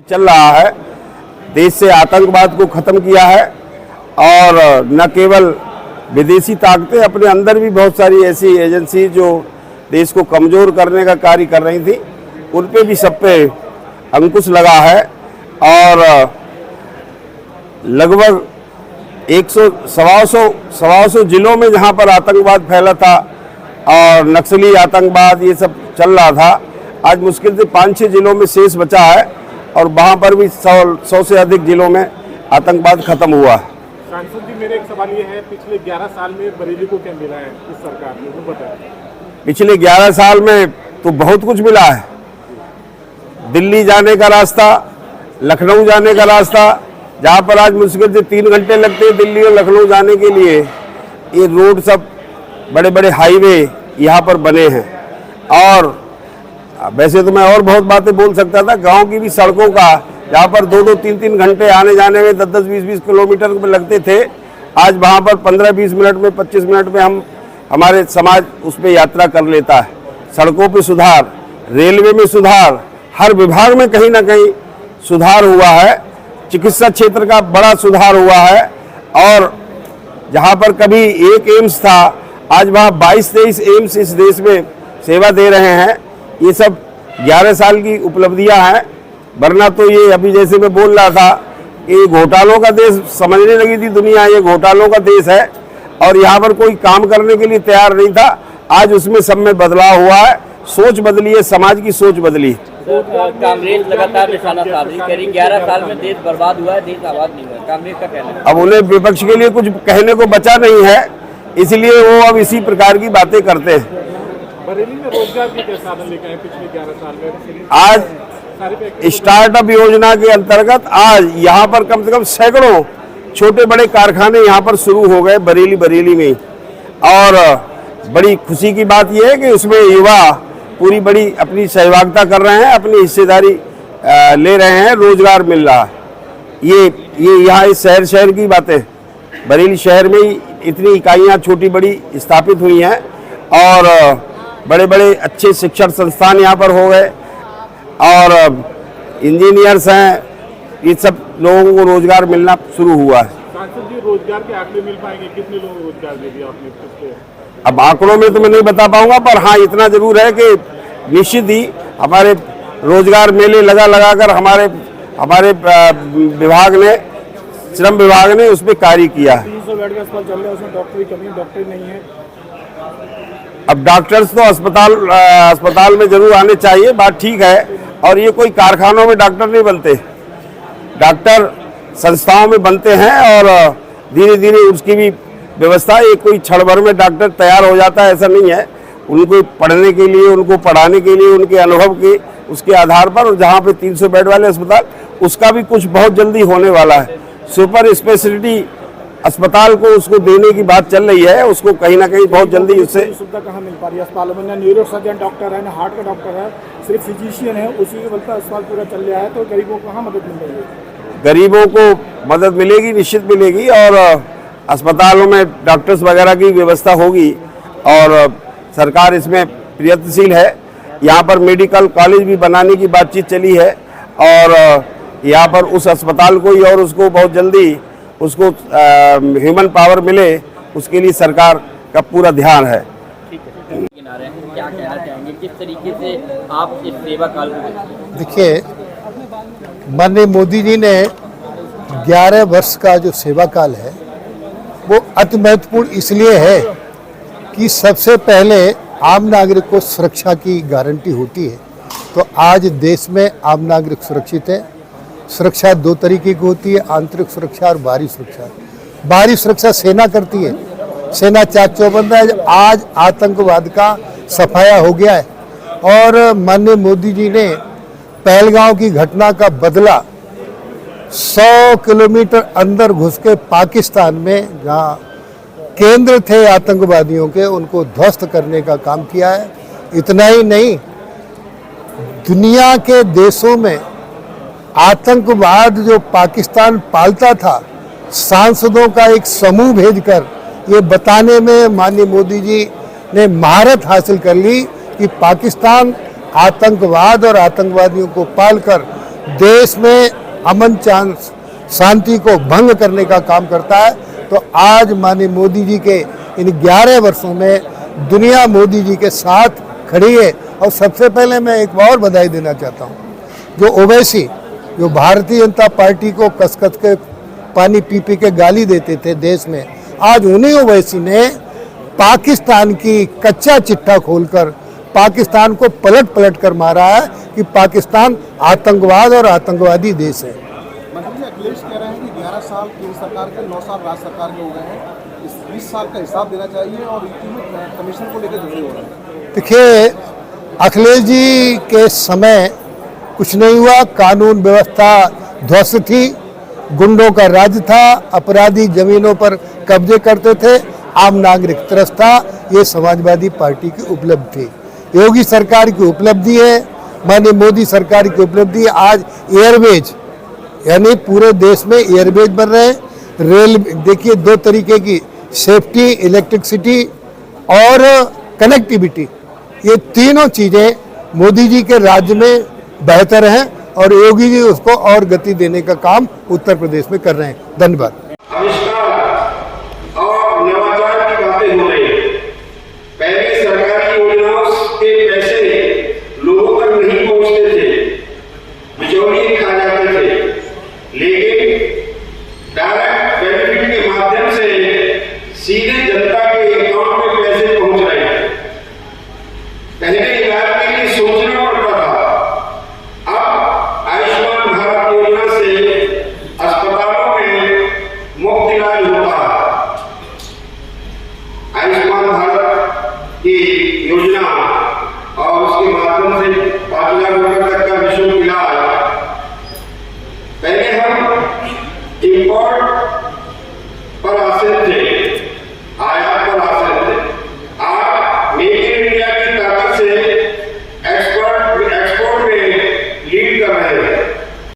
चल रहा है। देश से आतंकवाद को खत्म किया है और न केवल विदेशी ताकतें, अपने अंदर भी बहुत सारी ऐसी एजेंसी जो देश को कमज़ोर करने का कार्य कर रही थी, उन पे भी सब पे अंकुश लगा है। और लगभग 100-125 जिलों में जहां पर आतंकवाद फैला था और नक्सली आतंकवाद ये सब चल रहा था, आज मुश्किल से 5-6 जिलों में शेष बचा है और वहां पर भी 100 से अधिक जिलों में आतंकवाद खत्म हुआ है। सांसद जी, मेरा एक सवाल ये है, पिछले 11 साल में बरेली को क्या मिला है इस सरकार ने, वो बताएं। पिछले 11 साल में तो बहुत कुछ मिला है। दिल्ली जाने का रास्ता, लखनऊ जाने का रास्ता, जहाँ पर आज मुश्किल से 3 घंटे लगते हैं दिल्ली और लखनऊ जाने के लिए, ये रोड सब बड़े बड़े हाईवे यहाँ पर बने हैं। और वैसे तो मैं और बहुत बातें बोल सकता था, गांव की भी सड़कों का, जहाँ पर 2-2, 3-3 घंटे आने जाने में 10-10, 20-20 किलोमीटर में लगते थे, आज वहाँ पर 15-20 मिनट में, 25 मिनट में हमारे समाज उस पर यात्रा कर लेता है। सड़कों पे सुधार, रेलवे में सुधार, हर विभाग में कहीं ना कहीं सुधार हुआ है। चिकित्सा क्षेत्र का बड़ा सुधार हुआ है और जहाँ पर कभी एक एम्स था, आज वहाँ 22-23 एम्स इस देश में सेवा दे रहे हैं। ये सब 11 साल की उपलब्धियां हैं। वरना तो ये अभी जैसे मैं बोल रहा था कि घोटालों का देश समझने लगी थी दुनिया, ये घोटालों का देश है और यहाँ पर कोई काम करने के लिए तैयार नहीं था। आज उसमें सब में बदलाव हुआ है, सोच बदली है, समाज की सोच बदली। कांग्रेस लगातार निशाना साध रही, कह रही 11 साल में देश बर्बाद हुआ है, देश आबाद नहीं हुआ। कांग्रेस का कहना है। अब उन्हें विपक्ष के लिए कुछ कहने को बचा नहीं है, इसलिए वो अब इसी प्रकार की बातें करते हैं। बरेली में रोजगार के क्या साधन लेके आए पिछले 11 साल में? आज स्टार्टअप योजना के अंतर्गत आज यहाँ पर कम से कम सैकड़ों छोटे बड़े कारखाने यहाँ पर शुरू हो गए बरेली में। और बड़ी खुशी की बात यह है कि उसमें युवा पूरी बड़ी अपनी सहभागिता कर रहे हैं, अपनी हिस्सेदारी ले रहे हैं, रोजगार मिल रहा है। ये यहाँ इस शहर की बातें, बरेली शहर में ही इतनी इकाइयाँ छोटी बड़ी स्थापित हुई हैं और बड़े बड़े अच्छे शिक्षण संस्थान यहाँ पर हो गए और इंजीनियर्स हैं, ये सब लोगों को रोजगार मिलना शुरू हुआ है। सांसद जी, रोजगार के आंकड़े मिल पाएंगे? कितने लोगों को रोजगार दे दिया आपने? अब आंकड़ों में तो मैं नहीं बता पाऊंगा, पर हाँ इतना जरूर है कि निश्चित ही हमारे रोजगार मेले लगा कर हमारे विभाग ने, श्रम विभाग ने उस पर कार्य किया है। 300 बेड का अस्पताल चल रहा है, उसमें डॉक्टर की कमी, डॉक्टर नहीं है। अब डॉक्टर्स तो अस्पताल में जरूर आने चाहिए, बात ठीक है। और ये कोई कारखानों में डॉक्टर नहीं बनते, डॉक्टर संस्थाओं में बनते हैं और धीरे धीरे उसकी भी व्यवस्था, ये कोई क्षण भर में डॉक्टर तैयार हो जाता है ऐसा नहीं है। उनको पढ़ने के लिए, उनको पढ़ाने के लिए, उनके अनुभव के उसके आधार पर, और जहाँ पे 300 बेड वाले अस्पताल, उसका भी कुछ बहुत जल्दी होने वाला है। सुपर स्पेशलिटी अस्पताल को उसको देने की बात चल रही है, उसको कहीं ना कहीं बहुत जल्दी उससे सुविधा कहाँ मिल पा रही है अस्पतालों में? ना न्यूरो सर्जन डॉक्टर है, ना हार्ट का डॉक्टर है, सिर्फ फिजिशियन है, उसी के बलता अस्पताल पूरा चल रहा है। तो गरीबों को कहाँ मदद मिल रही है? गरीबों को मदद मिलेगी, निश्चित मिलेगी और अस्पतालों में डॉक्टर्स वगैरह की व्यवस्था होगी और सरकार इसमें प्रयत्नशील है। यहाँ पर मेडिकल कॉलेज भी बनाने की बातचीत चली है और यहाँ पर उस अस्पताल को ही और उसको बहुत जल्दी उसको ह्यूमन पावर मिले, उसके लिए सरकार का पूरा ध्यान है। क्या कहना चाहेंगे, किस तरीके से आप इस सेवा काल में? देखिए, माननीय मोदी जी ने 11 वर्ष का जो सेवा काल है वो अति महत्वपूर्ण इसलिए है कि सबसे पहले आम नागरिक को सुरक्षा की गारंटी होती है। तो आज देश में आम नागरिक सुरक्षित है। सुरक्षा 2 तरीके की होती है, आंतरिक सुरक्षा और बाहरी सुरक्षा। बाहरी सुरक्षा सेना करती है, सेना चाक चौबंद है। आज आतंकवाद का सफाया हो गया है और माननीय मोदी जी ने पहलगांव की घटना का बदला 100 किलोमीटर अंदर घुस के पाकिस्तान में जहाँ केंद्र थे आतंकवादियों के, उनको ध्वस्त करने का काम किया है। इतना ही नहीं, दुनिया के देशों में आतंकवाद जो पाकिस्तान पालता था, सांसदों का एक समूह भेजकर ये बताने में माननीय मोदी जी ने महारत हासिल कर ली कि पाकिस्तान आतंकवाद और आतंकवादियों को पालकर देश में अमन शांति को भंग करने का काम करता है। तो आज माननीय मोदी जी के इन 11 वर्षों में दुनिया मोदी जी के साथ खड़ी है। और सबसे पहले मैं एक और बधाई देना चाहता हूँ, जो ओवैसी, जो भारतीय जनता पार्टी को कस के पानी पी के गाली देते थे देश में, आज उन्हीं ओवैसी ने पाकिस्तान की कच्चा चिट्ठा खोलकर पाकिस्तान को पलट कर मारा है कि पाकिस्तान आतंकवाद और आतंकवादी देश है। मंत्री जी, अखिलेश कह रहे हैं कि 11 साल केंद्र सरकार के, 9 साल राज्य सरकार के हो गए हैं, इस 20 साल का हिसाब देना चाहिए और कमीशन को लेकर झगड़े हो रहे हैं। देखिए, अखिलेश जी के समय कुछ नहीं हुआ, कानून व्यवस्था ध्वस्त थी, गुंडों का राज था, अपराधी जमीनों पर कब्जे करते थे, आम नागरिक त्रस्त था। ये समाजवादी पार्टी की उपलब्धि थी। योगी सरकार की उपलब्धि है, माननीय मोदी सरकार की उपलब्धि है। आज एयरवेज यानी पूरे देश में एयरवेज बन रहे हैं। रेल देखिए, 2 तरीके की सेफ्टी, इलेक्ट्रिसिटी और कनेक्टिविटी, ये तीनों चीज़ें मोदी जी के राज्य में बेहतर हैं और योगी जी उसको और गति देने का काम उत्तर प्रदेश में कर रहे हैं। धन्यवाद। आविष्कार और नवाचार की बातें हो रही हैं। पहले सरकारी योजनाओं के पैसे लोगों तक नहीं पहुंचते थे, बिचौलिए खा जाते थे, लेकिन डायरेक्ट बेनिफिट के माध्यम से सीधे जनता के अकाउंट में पैसे पहुंच रहे हैं। पहले इलाज के लिए सोचना पड़ता था, अब आयुष्मान भारत योजना से अस्पतालों में मुफ्त इलाज होता है। आयुष्मान भारत की योजना और उसके माध्यम से 5 लाख रुपए तक का निःशुल्क इलाज। पहले हम इंपोर्ट पर आश्रित थे,